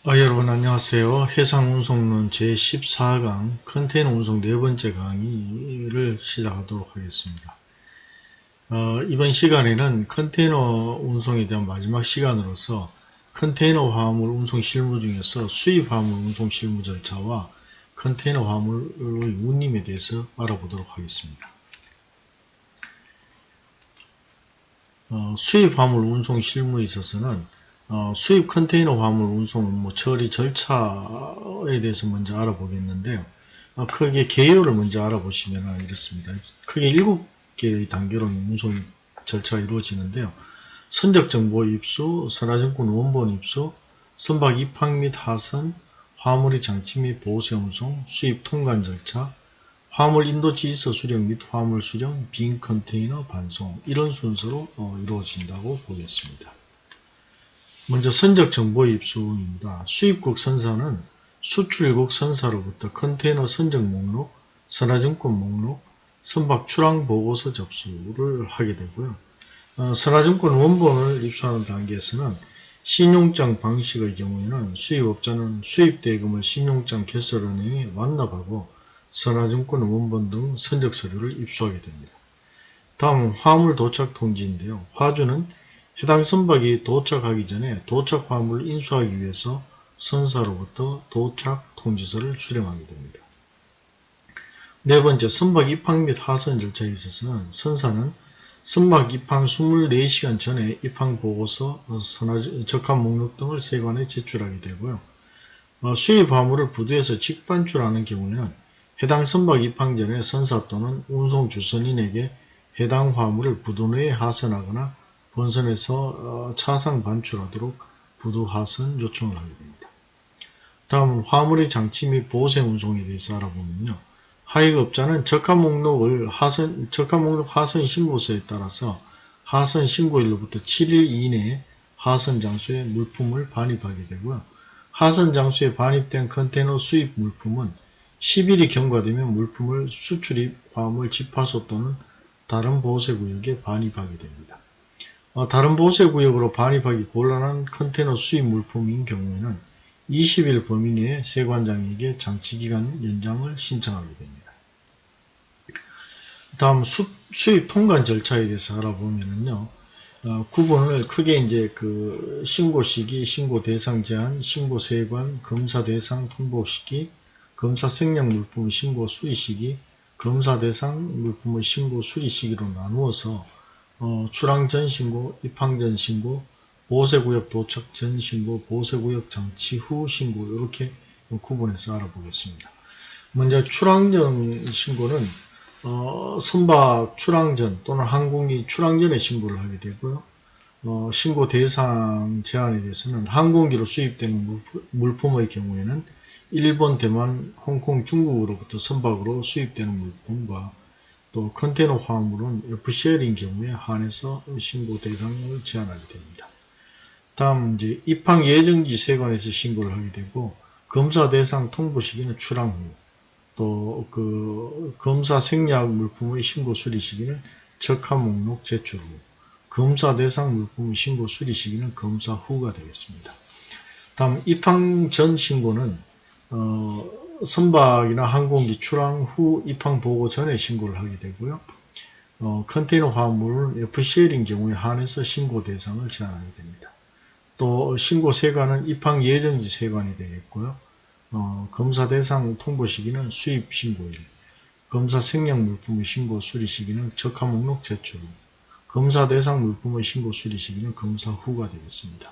여러분 안녕하세요. 해상운송론 제14강 컨테이너 운송 네 번째 강의를 시작하도록 하겠습니다. 이번 시간에는 컨테이너 운송에 대한 마지막 시간으로서 컨테이너 화물 운송 실무 중에서 수입 화물 운송 실무 절차와 컨테이너 화물의 운임에 대해서 알아보도록 하겠습니다. 수입 화물 운송 실무에 있어서는 수입 컨테이너 화물 운송 처리 절차에 대해서 먼저 알아보겠는데요. 크게 개요를 먼저 알아보시면 이렇습니다. 크게 7개의 단계로 운송 절차가 이루어지는데요. 선적정보 입수, 선화증권 원본 입수, 선박 입항 및 하선, 화물의 장치 및 보세 운송, 수입 통관 절차, 화물 인도 지시서 수령 및 화물 수령, 빈 컨테이너 반송, 이런 순서로 이루어진다고 보겠습니다. 먼저 선적 정보 입수입니다. 수입국 선사는 수출국 선사로부터 컨테이너 선적 목록, 선화증권 목록, 선박 출항 보고서 접수를 하게 되고요. 선화증권 원본을 입수하는 단계에서는 신용장 방식의 경우에는 수입업자는 수입대금을 신용장 개설은행에 완납하고 선화증권 원본 등 선적 서류를 입수하게 됩니다. 다음 화물 도착 통지인데요. 화주는 해당 선박이 도착하기 전에 도착 화물을 인수하기 위해서 선사로부터 도착 통지서를 수령하게 됩니다. 네 번째, 선박 입항 및 하선 절차에 있어서는 선사는 선박 입항 24시간 전에 입항 보고서, 적합 목록 등을 세관에 제출하게 되고요. 수입 화물을 부두에서 직반출하는 경우에는 해당 선박 입항 전에 선사 또는 운송 주선인에게 해당 화물을 부두 내에 하선하거나 본선에서 차상 반출하도록 부두 하선 요청을 하게 됩니다. 다음은 화물의 장치 및 보세 운송에 대해서 알아보면요. 하익업자는 적합 목록 하선 신고서에 따라서 하선 신고일로부터 7일 이내에 하선 장소에 물품을 반입하게 되고요. 하선 장소에 반입된 컨테이너 수입 물품은 10일이 경과되면 물품을 수출입 화물 집하소 또는 다른 보세구역에 반입하게 됩니다. 다른 보세구역으로 반입하기 곤란한 컨테이너 수입 물품인 경우에는 20일 범위 내에 세관장에게 장치기간 연장을 신청하게 됩니다. 다음 수입 통관 절차에 대해서 알아보면요. 구분을 크게 이제 신고 시기, 신고 대상 제한, 신고 세관, 검사 대상 통보 시기, 검사 생략 물품 신고 수리 시기, 검사 대상 물품의 신고 수리 시기로 나누어서 출항 전 신고, 입항 전 신고, 보세구역 도착 전 신고, 보세구역 장치 후 신고, 이렇게 구분해서 알아보겠습니다. 먼저 출항 전 신고는 선박 출항 전 또는 항공기 출항 전에 신고를 하게 되고요. 신고 대상 제한에 대해서는 항공기로 수입되는 물품의 경우에는 일본, 대만, 홍콩, 중국으로부터 선박으로 수입되는 물품과 또 컨테이너 화물은 FCL인 경우에 한해서 신고 대상을 제한하게 됩니다. 다음 이제 입항 예정지 세관에서 신고를 하게 되고 검사 대상 통보 시기는 출항 후, 또 검사 생략 물품의 신고 수리 시기는 적합 목록 제출 후, 검사 대상 물품의 신고 수리 시기는 검사 후가 되겠습니다. 다음 입항 전 신고는 선박이나 항공기 출항 후 입항 보고 전에 신고를 하게 되고요. 컨테이너 화물은 FCL인 경우에 한해서 신고 대상을 제한하게 됩니다. 또 신고 세관은 입항 예정지 세관이 되겠고요. 검사 대상 통보 시기는 수입 신고일, 검사 생략 물품의 신고 수리 시기는 적합 목록 제출 후, 검사 대상 물품의 신고 수리 시기는 검사 후가 되겠습니다.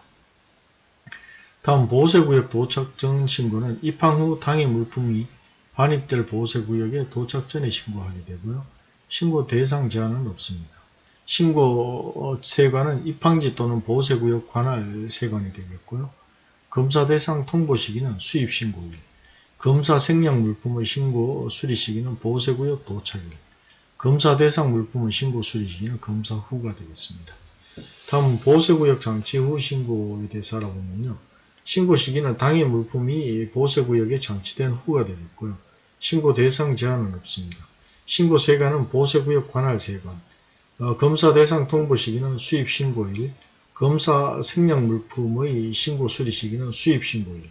다음 보세구역 도착 전 신고는 입항 후 당해 물품이 반입될 보세구역에 도착 전에 신고하게 되고요. 신고 대상 제한은 없습니다. 신고 세관은 입항지 또는 보세구역 관할 세관이 되겠고요. 검사 대상 통보 시기는 수입 신고일, 검사 생략 물품의 신고 수리 시기는 보세구역 도착일, 검사 대상 물품의 신고 수리 시기는 검사 후가 되겠습니다. 다음 보세구역 장치 후 신고에 대해서 알아보면요. 신고 시기는 당해 물품이 보세구역에 장치된 후가 되겠고요. 신고 대상 제한은 없습니다. 신고 세관은 보세구역 관할 세관, 검사 대상 통보 시기는 수입 신고일, 검사 생략 물품의 신고 수리 시기는 수입 신고일,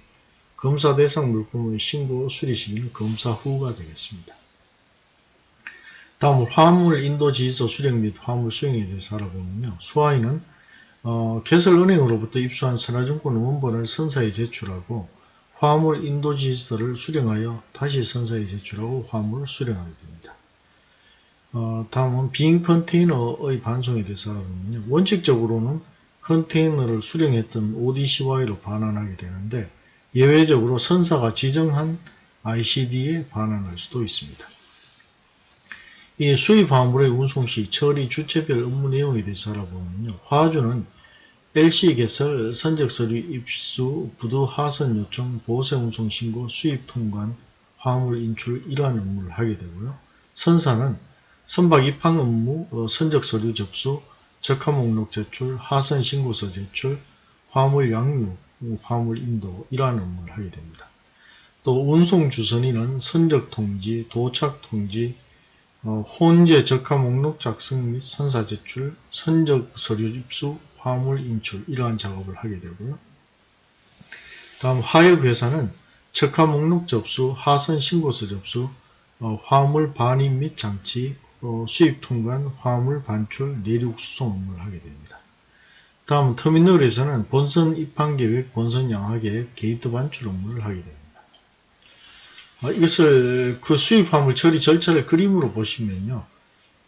검사 대상 물품의 신고 수리 시기는 검사 후가 되겠습니다. 다음으로 화물 인도 지휘서 수령 및 화물 수령에 대해서 알아보면요. 수화인은 개설은행으로부터 입수한 선화증권 원본을 선사에 제출하고 화물 인도 지휘서를 수령하여 다시 선사에 제출하고 화물을 수령하게 됩니다. 다음은 빈 컨테이너의 반송에 대해서 알아보면요. 원칙적으로는 컨테이너를 수령했던 ODCY로 반환하게 되는데 예외적으로 선사가 지정한 ICD에 반환할 수도 있습니다. 이 수입 화물의 운송 시 처리 주체별 업무 내용에 대해서 알아보면요. 화주는 LC 개설, 선적 서류 입수, 부두 하선 요청, 보세 운송 신고, 수입 통관, 화물 인출 이러한 업무를 하게 되고요. 선사는 선박 입항 업무, 선적 서류 접수, 적합 목록 제출, 하선 신고서 제출, 화물 양육, 화물 인도 이러한 업무를 하게 됩니다. 또 운송 주선인은 선적 통지, 도착 통지, 혼재 적합 목록 작성 및 선사 제출, 선적 서류 입수, 화물 인출 이러한 작업을 하게 되고요. 다음 하역회사는 적합 목록 접수, 하선 신고서 접수, 화물 반입 및 장치, 수입 통관, 화물 반출, 내륙 수송 업무를 하게 됩니다. 다음 터미널에서는 본선 입항 계획, 본선 양화 계획, 게이트 반출 업무를 하게 됩니다. 이것을 그 수입 화물 처리 절차를 그림으로 보시면요.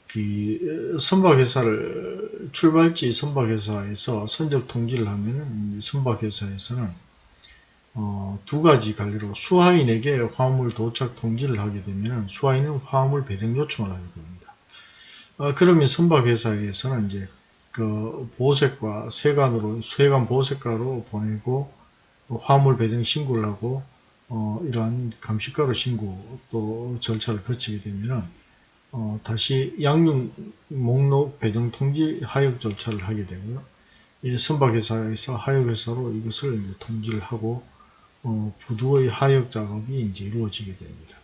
그 선박회사를 출발지 선박회사에서 선적 통지를 하면은 선박회사에서는 두 가지 관리로 수하인에게 화물 도착 통지를 하게 되면 수하인은 화물 배정 요청을 하게 됩니다. 그러면 선박회사에서는 이제 그 보색과 세관 보색과로 보내고 화물 배정 신고를 하고 이러한 감식가로 신고 또 절차를 거치게 되면 다시 양육 목록 배정 통지 하역 절차를 하게 되고요. 선박회사에서 하역회사로 이것을 이제 통지를 하고 부두의 하역 작업이 이제 이루어지게 됩니다.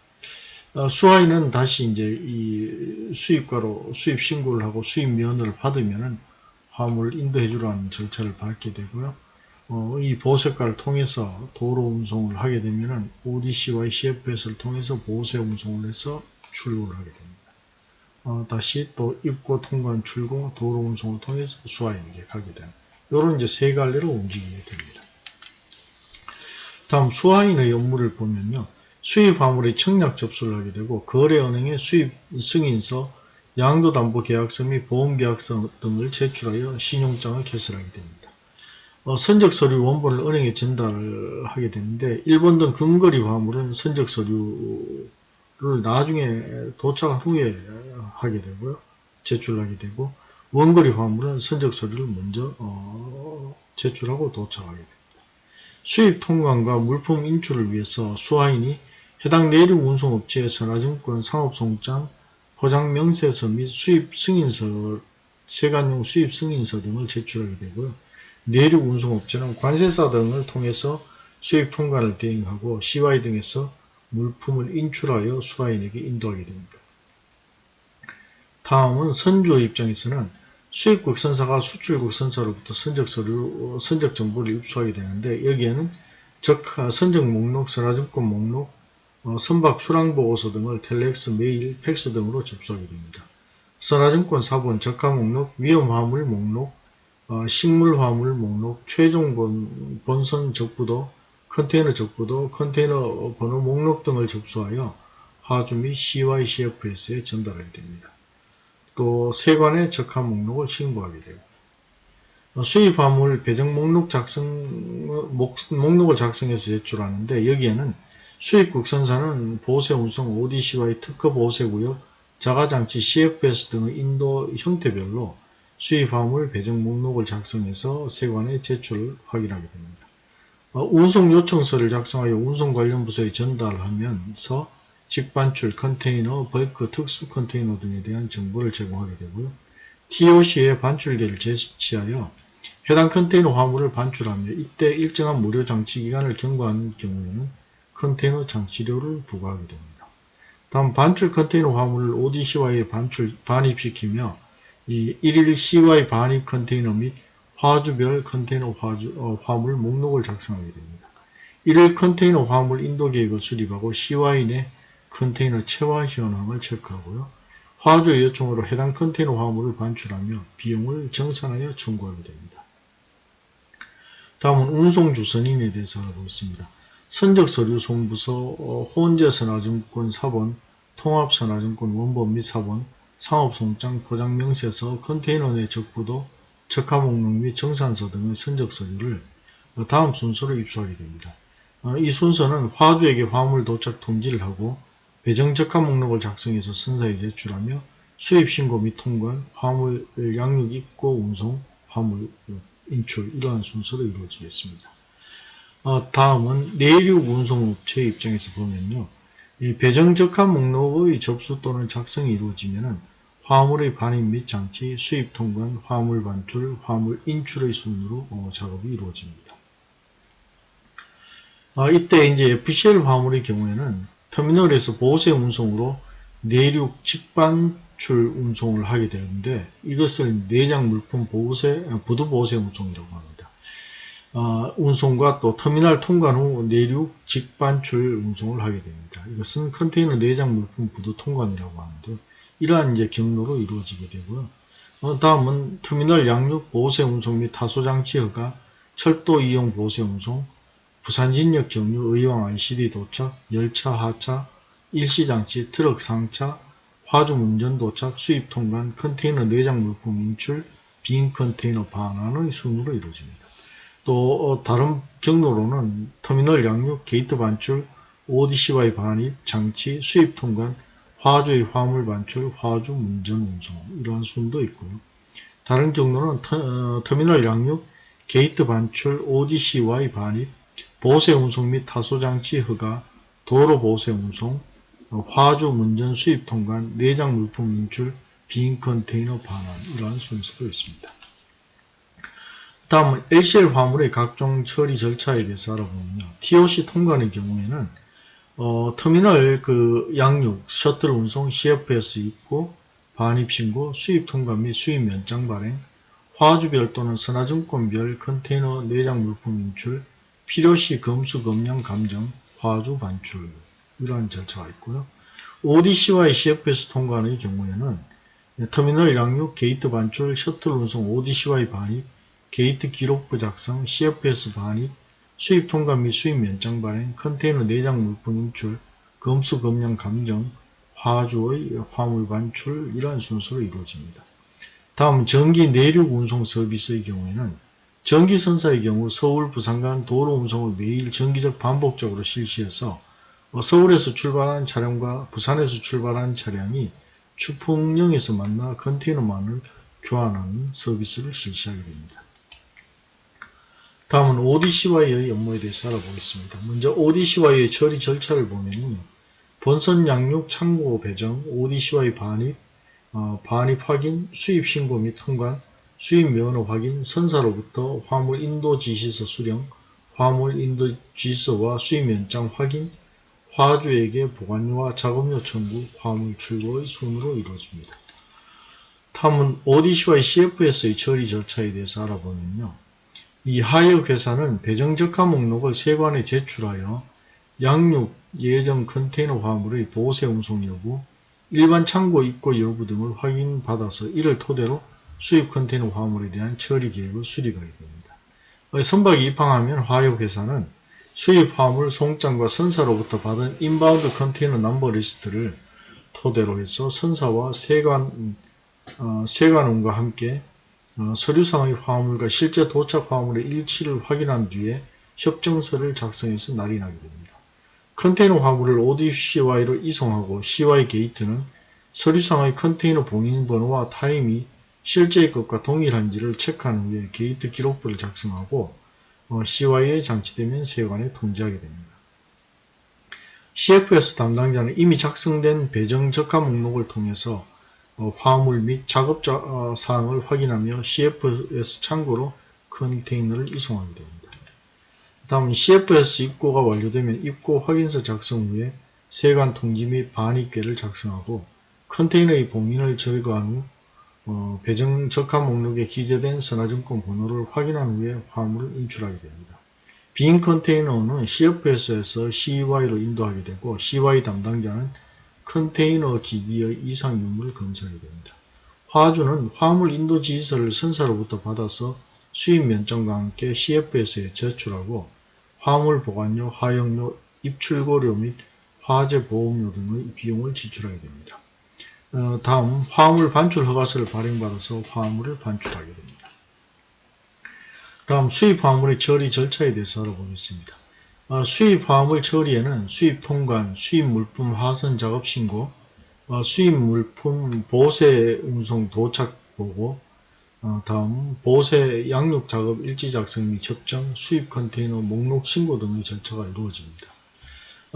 수하인은 다시 이제 이 수입가로 수입 신고를 하고 수입 면허를 받으면은 화물을 인도해주라는 절차를 밟게 되고요. 이 보색과를 통해서 도로 운송을 하게 되면은 ODCY CFS를 통해서 보세 운송을 해서 출고를 하게 됩니다. 다시 또 입고 통관 출고 도로 운송을 통해서 수하인에게 가게 되는 이런 이제 세 갈래로 움직이게 됩니다. 다음 수하인의 업무를 보면요. 수입 화물의 청약 접수를 하게 되고 거래은행에 수입 승인서, 양도담보계약서 및 보험계약서 등을 제출하여 신용장을 개설하게 됩니다. 선적 서류 원본을 은행에 전달을 하게 되는데 일본 등 근거리 화물은 선적 서류를 나중에 도착 후에 하게 되고요. 제출하게 되고 원거리 화물은 선적 서류를 먼저 제출하고 도착하게 됩니다. 수입 통관과 물품 인출을 위해서 수하인이 해당 내륙 운송업체의 선화증권, 상업송장, 포장 명세서 및 수입 승인서, 세관용 수입 승인서 등을 제출하게 되고요. 내륙 운송업체는 관세사 등을 통해서 수입 통관을 대행하고 CY 등에서 물품을 인출하여 수하인에게 인도하게 됩니다. 다음은 선주의 입장에서는 수입국 선사가 수출국 선사로부터 선적 서류, 선적 정보를 입수하게 되는데 여기에는 선적 목록, 선화증권 목록, 선박 출항보고서 등을 텔렉스, 메일, 팩스 등으로 접수하게 됩니다. 선화증권 사본, 적합 목록, 위험화물 목록, 식물화물 목록, 최종 본선 적부도, 컨테이너 적부도, 컨테이너 번호 목록 등을 접수하여 화주 및 CYCFS에 전달하게 됩니다. 또 세관의 적합 목록을 신고하게 되고 수입 화물 배정 목록을 작성해서 제출하는데 여기에는 수입국 선사는 보세 운송 ODCY 특허 보세구역, 자가장치 CFS 등의 인도 형태별로 수입 화물 배정 목록을 작성해서 세관에 제출을 확인하게 됩니다. 운송 요청서를 작성하여 운송 관련 부서에 전달하면서 직반출, 컨테이너, 벌크, 특수 컨테이너 등에 대한 정보를 제공하게 되고요. TOC에 반출계를 제시하여 해당 컨테이너 화물을 반출하며 이때 일정한 무료 장치 기간을 경과한 경우에는 컨테이너 장치료를 부과하게 됩니다. 다음 반출 컨테이너 화물을 ODCY에 반입시키며 이 1일 CY 반입 컨테이너 및 화주별 컨테이너 화물 목록을 작성하게 됩니다. 1일 컨테이너 화물 인도 계획을 수립하고 CY 내 컨테이너 체화 현황을 체크하고요. 화주의 요청으로 해당 컨테이너 화물을 반출하며 비용을 정산하여 청구하게 됩니다. 다음은 운송주선인에 대해서 알아보겠습니다. 선적서류 송부서, 혼재선화증권 사본, 통합선화증권 원본 및 사본, 상업송장, 포장명세서, 컨테이너 내 적부도, 적하목록 및 정산서 등의 선적서류를 다음 순서로 입수하게 됩니다. 이 순서는 화주에게 화물 도착 통지를 하고 배정 적합 목록을 작성해서 선사에 제출하며 수입신고 및 통관, 화물 양육 입고 운송, 화물 인출 이러한 순서로 이루어지겠습니다. 다음은 내륙 운송업체 입장에서 보면요. 이 배정 적합 목록의 접수 또는 작성이 이루어지면은 화물의 반입 및 장치, 수입 통관, 화물 반출, 화물 인출의 순으로 작업이 이루어집니다. 이때 이제 FCL 화물의 경우에는 터미널에서 보세 운송으로 내륙 직반출 운송을 하게 되는데 이것을 내장 물품 부두 보세 운송이라고 합니다. 운송과 또 터미널 통관 후 내륙 직반출 운송을 하게 됩니다. 이것은 컨테이너 내장 물품 부두 통관이라고 하는데 이러한 이제 경로로 이루어지게 되고요. 다음은 터미널 양육 보세 운송 및 타소장치 허가, 철도 이용 보세 운송, 부산진역 경유 의왕 ICD 도착, 열차 하차, 일시장치, 트럭 상차, 화주 운전 도착, 수입 통관, 컨테이너 내장 물품 인출, 빈 컨테이너 반환의 순으로 이루어집니다. 또 다른 경로로는 터미널 양육, 게이트 반출, ODCY 반입, 장치, 수입 통관, 화주의 화물 반출, 화주 운전 운송 이러한 순도 있고요. 다른 경로는 터미널 양육, 게이트 반출, ODCY 반입, 보세 운송 및 타소장치 허가, 도로 보세 운송, 화주 운전 수입 통관, 내장 물품 인출, 빈 컨테이너 반환 이러한 순서도 있습니다. 다음은 LCL 화물의 각종 처리 절차에 대해서 알아보면요. TOC 통관의 경우에는 터미널 양육, 셔틀 운송, CFS 입고, 반입 신고, 수입 통관 및 수입 면장 발행, 화주별 또는 선화증권별 컨테이너 내장 물품 인출, 필요시 검수 검량 감정, 화주 반출 이러한 절차가 있고요. ODC와 CFS 통관의 경우에는 터미널 양육, 게이트 반출, 셔틀 운송, ODCY 반입, 게이트 기록부 작성, CFS 반입, 수입 통관 및 수입 면장 발행, 컨테이너 내장 물품 인출, 검수 검량 감정, 화주의 화물 반출 이러한 순서로 이루어집니다. 다음 전기 내륙 운송 서비스의 경우에는 전기선사의 경우 서울, 부산 간 도로 운송을 매일 정기적 반복적으로 실시해서 서울에서 출발한 차량과 부산에서 출발한 차량이 추풍령에서 만나 컨테이너만을 교환하는 서비스를 실시하게 됩니다. 다음은 ODCY의 업무에 대해서 알아보겠습니다. 먼저 ODCY의 처리 절차를 보면 본선 양육, 창고 배정, ODCY 반입, 반입 확인, 수입 신고 및 통관, 수입 면허 확인, 선사로부터 화물 인도 지시서 수령, 화물 인도 지시서와 수입 면장 확인, 화주에게 보관료와 작업료 청구, 화물 출고의 순으로 이루어집니다. 다음은 ODC와 CFS의 처리 절차에 대해서 알아보면요. 이 하역 회사는 배정 적합 목록을 세관에 제출하여 양육 예정 컨테이너 화물의 보세 운송 여부, 일반 창고 입고 여부 등을 확인받아서 이를 토대로 수입 컨테이너 화물에 대한 처리 계획을 수립하게 됩니다. 선박이 입항하면 화역회사는 수입 화물 송장과 선사로부터 받은 인바운드 컨테이너 넘버 리스트를 토대로 해서 선사와 세관원과 함께 서류상의 화물과 실제 도착 화물의 일치를 확인한 뒤에 협정서를 작성해서 날인하게 됩니다. 컨테이너 화물을 ODCY로 이송하고 CY 게이트는 서류상의 컨테이너 봉인번호와 타임이 실제의 것과 동일한지를 체크한 후에 게이트 기록부를 작성하고 CY에 장치되면 세관에 통지하게 됩니다. CFS 담당자는 이미 작성된 배정 적합 목록을 통해서 화물 및 작업 사항을 확인하며 CFS 창고로 컨테이너를 이송하게 됩니다. 다음 CFS 입고가 완료되면 입고 확인서 작성 후에 세관 통지 및 반입계를 작성하고 컨테이너의 봉인을 제거한 후 배정 적합 목록에 기재된 선화증권 번호를 확인한 후에 화물을 인출하게 됩니다. 빈 컨테이너는 CFS에서 CY로 인도하게 되고 CY 담당자는 컨테이너 기기의 이상 유무를 검사하게 됩니다. 화주는 화물 인도 지시서를 선사로부터 받아서 수입 면적과 함께 CFS에 제출하고 화물 보관료, 하역료, 입출고료 및 화재 보험료 등의 비용을 지출하게 됩니다. 다음 화물 반출 허가서를 발행받아서 화물을 반출하게 됩니다. 다음 수입 화물의 처리 절차에 대해서 알아보겠습니다. 수입 화물 처리에는 수입 통관, 수입 물품 하선 작업 신고, 수입 물품 보세 운송 도착 보고, 다음 보세 양육 작업 일지 작성 및 협정, 수입 컨테이너 목록 신고 등의 절차가 이루어집니다.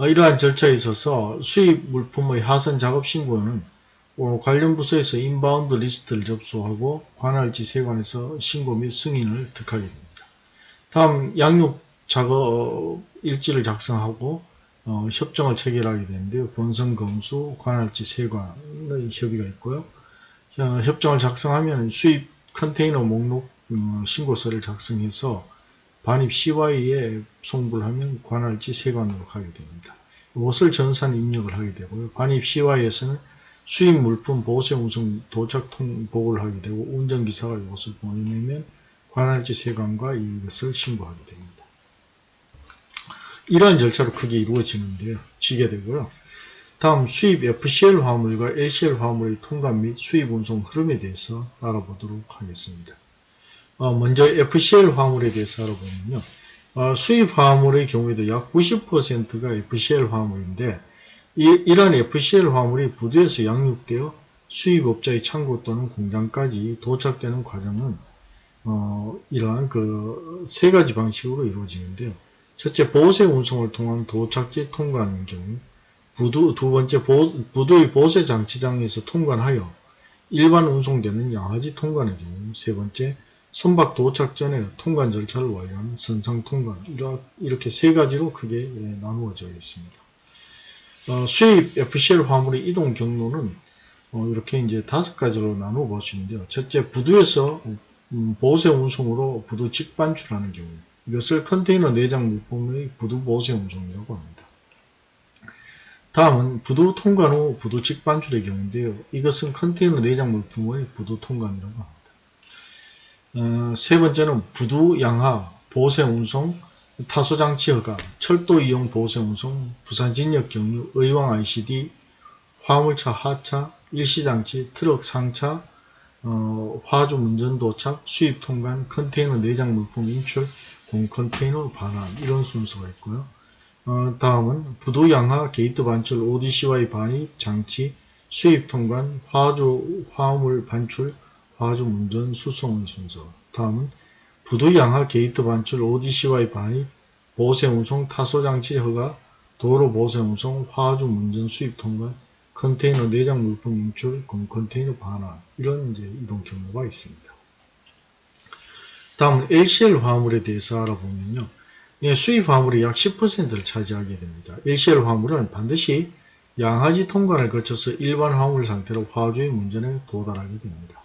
이러한 절차에 있어서 수입 물품의 하선 작업 신고는 관련 부서에서 인바운드 리스트를 접수하고 관할지 세관에서 신고 및 승인을 득하게 됩니다. 다음 양육 작업 일지를 작성하고 협정을 체결하게 되는데요. 본선 검수, 관할지 세관의 협의가 있고요. 협정을 작성하면 수입 컨테이너 목록 신고서를 작성해서 반입 CY에 송부를 하면 관할지 세관으로 가게 됩니다. 이것을 전산 입력을 하게 되고요. 반입 CY에서는 수입 물품 보세 운송 도착 보고를 하게 되고 운전기사가 이것을 보내면 관할지 세관과 이것을 신고하게 됩니다. 이러한 절차로 크게 이루어지는데요. 지게 되고요. 다음 수입 FCL 화물과 LCL 화물의 통관 및 수입 운송 흐름에 대해서 알아보도록 하겠습니다. 먼저 FCL 화물에 대해서 알아보면요. 수입 화물의 경우에도 약 90%가 FCL 화물인데 이러한 FCL 화물이 부두에서 양육되어 수입업자의 창고 또는 공장까지 도착되는 과정은 이러한 세 가지 방식으로 이루어지는데요. 첫째, 보세 운송을 통한 도착지 통관의 경우, 두 번째, 부두의 보세 장치장에서 통관하여 일반 운송되는 양하지 통관의 경우, 세 번째, 선박 도착 전에 통관 절차를 완료하는 선상 통관, 이렇게 세 가지로 크게 나누어져 있습니다. 수입 FCL 화물의 이동 경로는 이렇게 이제 5가지로 나누어 볼 수 있는데요. 첫째, 부두에서 보세 운송으로 부두 직반출하는 경우, 이것을 컨테이너 내장 물품의 부두 보세 운송이라고 합니다. 다음은 부두 통관 후 부두 직반출의 경우인데요. 이것은 컨테이너 내장 물품의 부두 통관이라고 합니다. 세 번째는 부두 양하 보세 운송, 타소장치 허가, 철도 이용 보세 운송, 부산진역 경유, 의왕 ICD, 화물차 하차, 일시장치, 트럭 상차, 화주 문전 도착, 수입 통관, 컨테이너 내장 물품 인출, 공컨테이너 반환, 이런 순서가 있고요. 다음은 부두 양하 게이트 반출 ODCY 반입 장치, 수입 통관, 화주 화물 반출, 화주 문전 수송의 순서. 다음은 부두 양하 게이트 반출 ODCY 반입, 보세 운송 타소장치 허가, 도로 보세 운송, 화주 문전 수입 통관, 컨테이너 내장 물품 인출, 컨테이너 반환, 이런 이제 이동 경로가 있습니다. 다음은 LCL 화물에 대해서 알아보면요. 수입 화물이 약 10%를 차지하게 됩니다. LCL 화물은 반드시 양하지 통관을 거쳐서 일반 화물 상태로 화주의 문전에 도달하게 됩니다.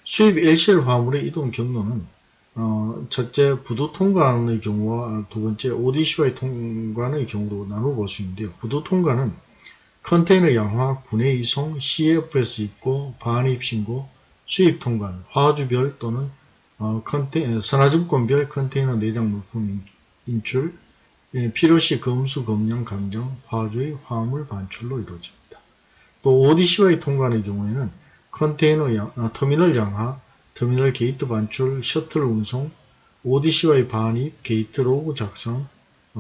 수입 LCL 화물의 이동 경로는 첫째, 부두 통관의 경우와 두 번째, ODCY 통관의 경우로 나누어 볼 수 있는데요. 부두 통관은 컨테이너 양화, 군내 이송, CFS 입고, 반입 신고, 수입 통관, 화주별 또는 선화증권별 컨테이너 내장 물품 인출, 필요시 검수, 검령, 감정, 화주의 화물 반출로 이루어집니다. 또 ODCY 통관의 경우에는 컨테이너 터미널 양하, 터미널 게이트 반출, 셔틀 운송, ODCY 반입, 게이트 로그 작성,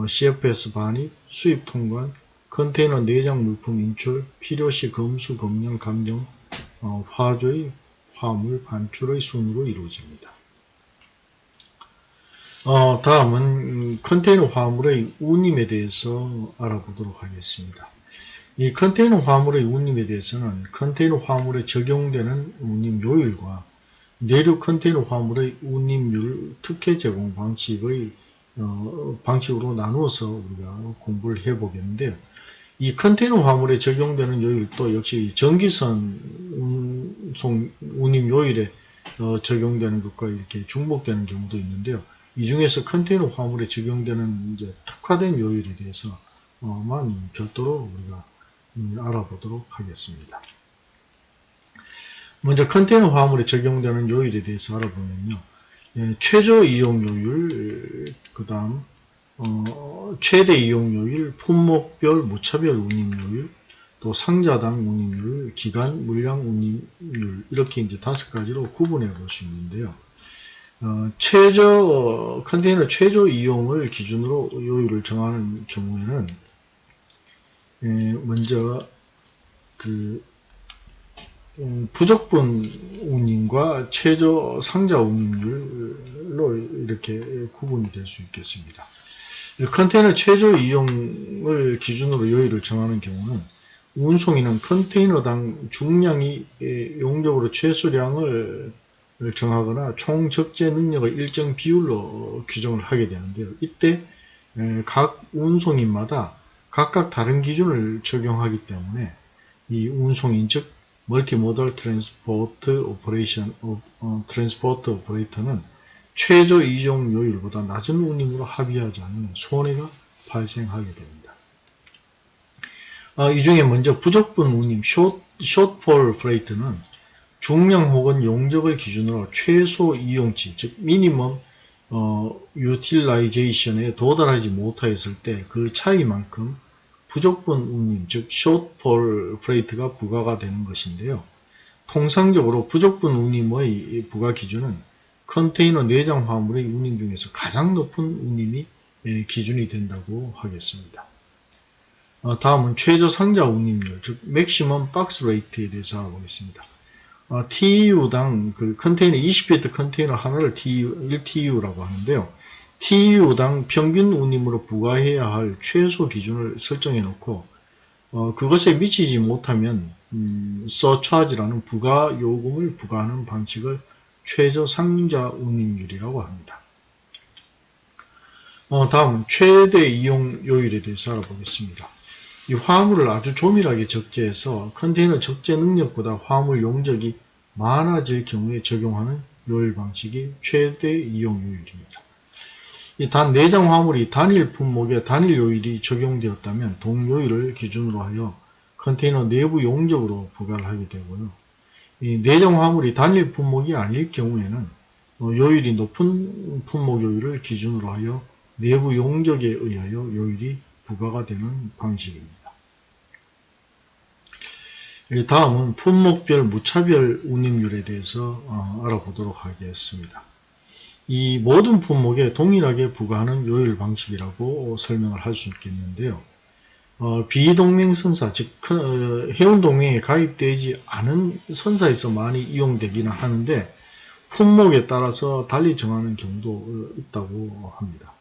CFS 반입, 수입 통관, 컨테이너 내장 물품 인출, 필요시 검수, 검령, 감정, 화주의 화물 반출의 순으로 이루어집니다. 다음은 컨테이너 화물의 운임에 대해서 알아보도록 하겠습니다. 이 컨테이너 화물의 운임에 대해서는 컨테이너 화물에 적용되는 운임 요율과 내륙 컨테이너 화물의 운임률 특혜 제공 방식으로 나누어서 우리가 공부를 해보겠는데요. 이 컨테이너 화물에 적용되는 요율도 역시 전기선 운임 요율에 적용되는 것과 이렇게 중복되는 경우도 있는데요. 이 중에서 컨테이너 화물에 적용되는 이제 특화된 요율에 대해서만 별도로 우리가 알아보도록 하겠습니다. 먼저 컨테이너 화물에 적용되는 요율에 대해서 알아보면요. 최저 이용 요율, 그 다음 최대 이용 요율, 품목별 무차별 운임 요율, 또 상자당 운임률, 기간 물량 운임률, 이렇게 이제 5가지로 구분해 볼 수 있는데요. 컨테이너 최저 이용을 기준으로 요율을 정하는 경우에는 먼저 부적분 운임과 최저 상자 운임률로 이렇게 구분이 될 수 있겠습니다. 컨테이너 최저 이용을 기준으로 요율을 정하는 경우는 운송인은 컨테이너당 중량이 용적으로 최소량을 정하거나 총 적재 능력의 일정 비율로 규정을 하게 되는데요. 이때 각 운송인마다 각각 다른 기준을 적용하기 때문에 이 운송인 즉 멀티모달 트랜스포트 오퍼레이터는 최저 이용 요율보다 낮은 운임으로 합의하지 않으면 손해가 발생하게 됩니다. 이 중에 먼저 부적분 운임 숏폴 프레이트는 중량 혹은 용적을 기준으로 최소 이용치 즉 미니멈 유틸라이제이션에 도달하지 못하였을 때 그 차이만큼 부적분 운임 즉 숏폴 프레이트가 부과가 되는 것인데요. 통상적으로 부적분 운임의 부과 기준은 컨테이너 내장 화물의 운임 중에서 가장 높은 운임이 기준이 된다고 하겠습니다. 다음은 최저 상자 운임률 즉 맥시멈 박스 레이트에 대해서 알아보겠습니다. TEU당 컨테이너 20피트 컨테이너 하나를 1TEU라고 하는데요. TEU당 평균 운임으로 부과해야 할 최소 기준을 설정해 놓고 그것에 미치지 못하면 서차지라는 부가 요금을 부과하는 방식을 최저 상자 운임률이라고 합니다. 다음은 최대 이용 요율에 대해서 알아보겠습니다. 이 화물을 아주 조밀하게 적재해서 컨테이너 적재 능력보다 화물 용적이 많아질 경우에 적용하는 요율 방식이 최대 이용 요율입니다. 단 내장 화물이 단일 품목에 단일 요율이 적용되었다면 동요율을 기준으로 하여 컨테이너 내부 용적으로 부과를 하게 되고요. 이 내장 화물이 단일 품목이 아닐 경우에는 요율이 높은 품목 요율을 기준으로 하여 내부 용적에 의하여 요율이 부과가 되는 방식입니다. 다음은 품목별 무차별 운임률에 대해서 알아보도록 하겠습니다. 이 모든 품목에 동일하게 부과하는 요율 방식이라고 설명을 할 수 있겠는데요. 비동맹 선사, 즉 해운동맹에 가입되지 않은 선사에서 많이 이용되기는 하는데 품목에 따라서 달리 정하는 경우도 있다고 합니다.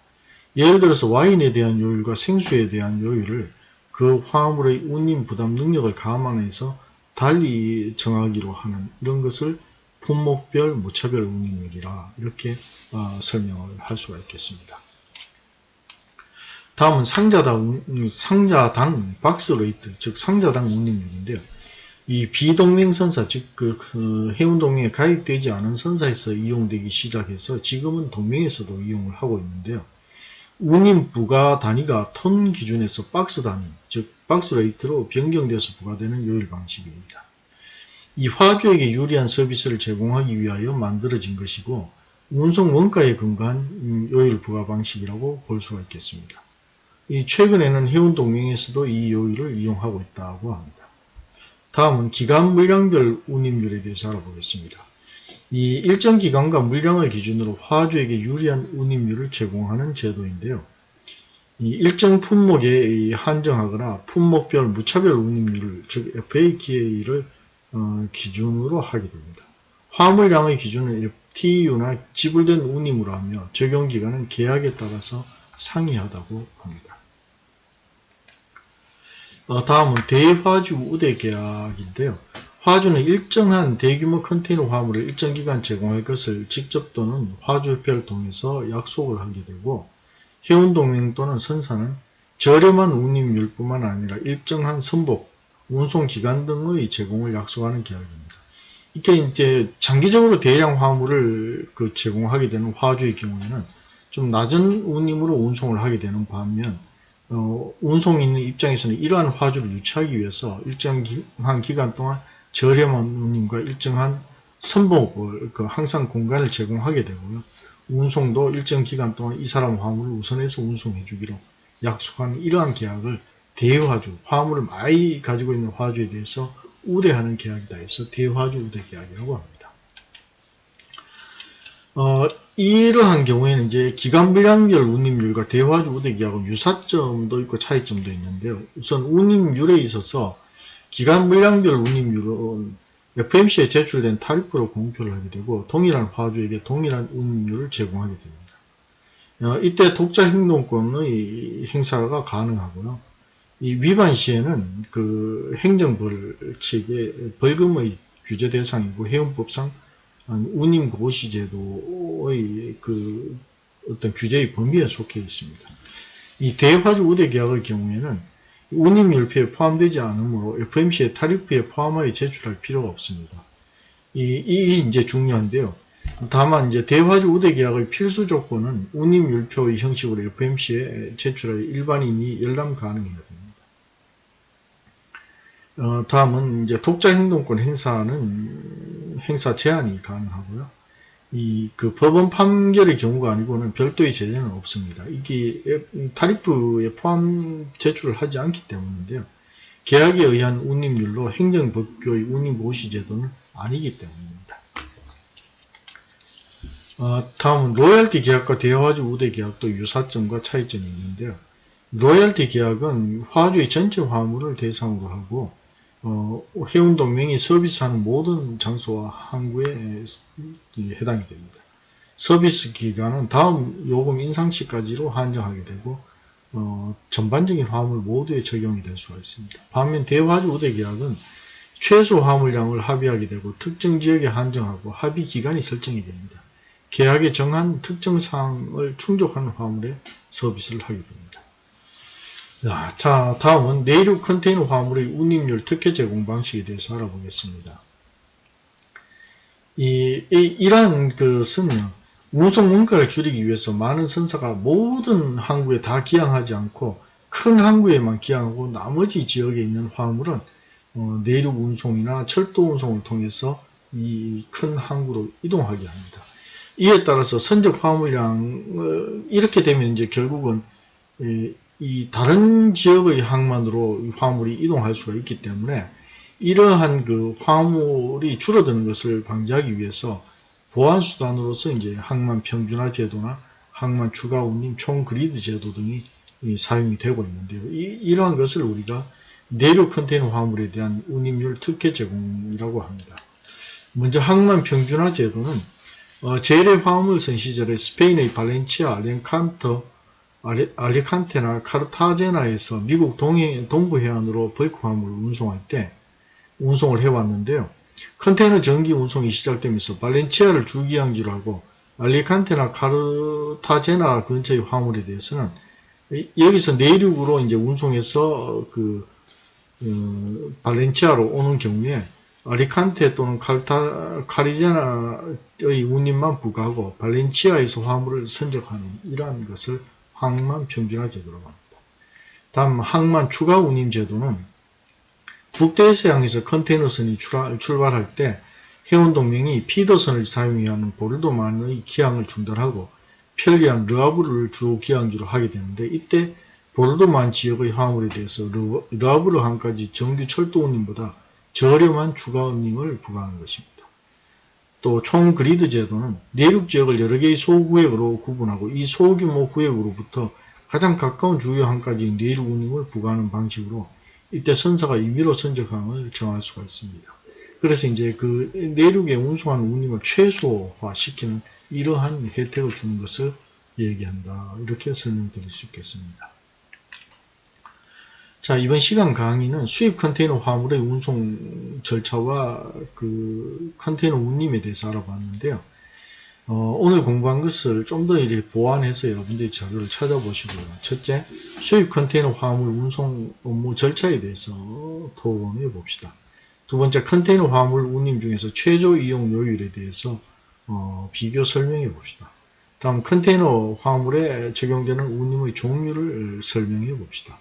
예를 들어서 와인에 대한 요율과 생수에 대한 요율을 그 화물의 운임 부담 능력을 감안해서 달리 정하기로 하는 이런 것을 품목별 무차별 운임률이라 이렇게 설명을 할 수가 있겠습니다. 다음은 상자당 박스 레이트, 즉 상자당 운임률인데요. 이 비동맹 선사, 즉 해운동맹에 가입되지 않은 선사에서 이용되기 시작해서 지금은 동맹에서도 이용을 하고 있는데요. 운임 부과 단위가 톤 기준에서 박스 단위, 즉 박스 레이트로 변경되어서 부과되는 요율 방식입니다. 이 화주에게 유리한 서비스를 제공하기 위하여 만들어진 것이고 운송 원가에 근거한 요율 부과 방식이라고 볼 수가 있겠습니다. 최근에는 해운동맹에서도 이 요율을 이용하고 있다고 합니다. 다음은 기간 물량별 운임률에 대해서 알아보겠습니다. 이 일정 기간과 물량을 기준으로 화주에게 유리한 운임률을 제공하는 제도인데요. 이 일정 품목에 한정하거나 품목별 무차별 운임률을 즉 FAK를 기준으로 하게 됩니다. 화물량의 기준은 FTU나 지불된 운임으로 하며 적용기간은 계약에 따라서 상이하다고 합니다. 다음은 대화주 우대 계약인데요. 화주는 일정한 대규모 컨테이너 화물을 일정 기간 제공할 것을 직접 또는 화주협회를 통해서 약속을 하게 되고 해운동맹 또는 선사는 저렴한 운임률뿐만 아니라 일정한 선복, 운송기간 등의 제공을 약속하는 계약입니다. 이게 이제 장기적으로 대량 화물을 제공하게 되는 화주의 경우에는 좀 낮은 운임으로 운송을 하게 되는 반면 운송인 입장에서는 이러한 화주를 유치하기 위해서 일정한 기간 동안 저렴한 운임과 일정한 선복을 항상 공간을 제공하게 되고요. 운송도 일정 기간 동안 이 사람 화물을 우선해서 운송해 주기로 약속하는 이러한 계약을 대화주, 화물을 많이 가지고 있는 화주에 대해서 우대하는 계약이다 해서 대화주 우대 계약이라고 합니다. 이러한 경우에는 이제 기간 분량별 운임률과 대화주 우대 계약은 유사점도 있고 차이점도 있는데요. 우선 운임률에 있어서 기간 분량별 운임률은 FMC에 제출된 타리프로 공표를 하게 되고 동일한 화주에게 동일한 운임률을 제공하게 됩니다. 이때 독자 행동권의 행사가 가능하고요. 이 위반 시에는 그 행정벌칙의 벌금의 규제 대상이고 해운법상 운임 고시 제도의 그 어떤 규제의 범위에 속해 있습니다. 이 대화주 우대 계약의 경우에는 운임율표에 포함되지 않으므로 FMC의 타리프에 포함하여 제출할 필요가 없습니다. 이게 이제 중요한데요. 다만 이제 대화주 우대 계약의 필수 조건은 운임율표의 형식으로 FMC에 제출하여 일반인이 열람 가능해야 됩니다. 다음은 이제 독자 행동권 행사 제한이 가능하고요. 그 법원 판결의 경우가 아니고는 별도의 제재는 없습니다. 이게 타리프에 포함 제출을 하지 않기 때문인데요. 계약에 의한 운임률로 행정법규의 운임고시 제도는 아니기 때문입니다. 다음은 로열티 계약과 대화주 우대 계약도 유사점과 차이점이 있는데요. 로열티 계약은 화주의 전체 화물을 대상으로 하고 해운동맹이 서비스하는 모든 장소와 항구에 해당이 됩니다. 서비스 기간은 다음 요금 인상 시까지로 한정하게 되고 전반적인 화물 모두에 적용이 될 수가 있습니다. 반면 대화주 우대 계약은 최소 화물량을 합의하게 되고 특정 지역에 한정하고 합의 기간이 설정이 됩니다. 계약에 정한 특정 사항을 충족하는 화물에 서비스를 하게 됩니다. 자, 다음은 내륙 컨테이너 화물의 운임률 특혜 제공 방식에 대해서 알아보겠습니다. 이러한 것은요, 운송 원가를 줄이기 위해서 많은 선사가 모든 항구에 다 기항하지 않고 큰 항구에만 기항하고 나머지 지역에 있는 화물은 내륙 운송이나 철도 운송을 통해서 이 큰 항구로 이동하게 합니다. 이에 따라서 선적 화물량을 이렇게 되면 이제 결국은 이 다른 지역의 항만으로 화물이 이동할 수가 있기 때문에 이러한 그 화물이 줄어드는 것을 방지하기 위해서 보완수단으로서 이제 항만 평준화 제도나 항만 추가 운임 총 그리드 제도 등이 사용이 되고 있는데요. 이러한 것을 우리가 내륙 컨테이너 화물에 대한 운임률 특혜 제공이라고 합니다. 먼저 항만 평준화 제도는 제레 화물선 시절에 스페인의 발렌치아, 알리칸테나 카르타제나에서 미국 동부 해안으로 벌크 화물을 운송할 때 운송을 해왔는데요. 컨테이너 전기 운송이 시작되면서 발렌치아를 주기항지로 하고 알리칸테나 카르타제나 근처의 화물에 대해서는 여기서 내륙으로 이제 운송해서 발렌치아로 오는 경우에 알리칸테 또는 카리제나의 운임만 부과하고 발렌치아에서 화물을 선적하는 이러한 것을 항만 평준화 제도라고 합니다. 다음 항만 추가 운임 제도는 북대에서 향해서 컨테이너선이 출발할 때 해운동맹이 피더선을 사용해야 하는 보르도만의 기항을 중단하고 편리한 르아브르를 주 기항지로 하게 되는데 이때 보르도만 지역의 화물에 대해서 르아브르 항까지 정규 철도 운임보다 저렴한 추가 운임을 부과하는 것입니다. 또 총 그리드 제도는 내륙 지역을 여러 개의 소구역으로 구분하고 이 소규모 구역으로부터 가장 가까운 주요 항까지 내륙 운임을 부과하는 방식으로 이때 선사가 임의로 선적항을 정할 수가 있습니다. 그래서 이제 그 내륙에 운송하는 운임을 최소화시키는 이러한 혜택을 주는 것을 얘기한다. 이렇게 설명드릴 수 있겠습니다. 자, 이번 시간 강의는 수입 컨테이너 화물의 운송 절차와 그 컨테이너 운임에 대해서 알아봤는데요. 오늘 공부한 것을 좀 더 이렇게 보완해서 여러분들이 자료를 찾아보시고요. 첫째, 수입 컨테이너 화물 운송 업무 절차에 대해서 토론해 봅시다. 두 번째, 컨테이너 화물 운임 중에서 최저 이용 요율에 대해서 비교 설명해 봅시다. 다음 컨테이너 화물에 적용되는 운임의 종류를 설명해 봅시다.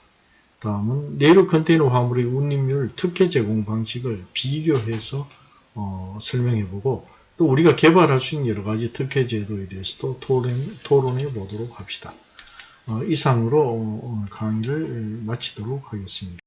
다음은 내륙 컨테이너 화물의 운임률 특혜 제공 방식을 비교해서 설명해 보고 또 우리가 개발할 수 있는 여러 가지 특혜 제도에 대해서도 토론해 보도록 합시다. 이상으로 오늘 강의를 마치도록 하겠습니다.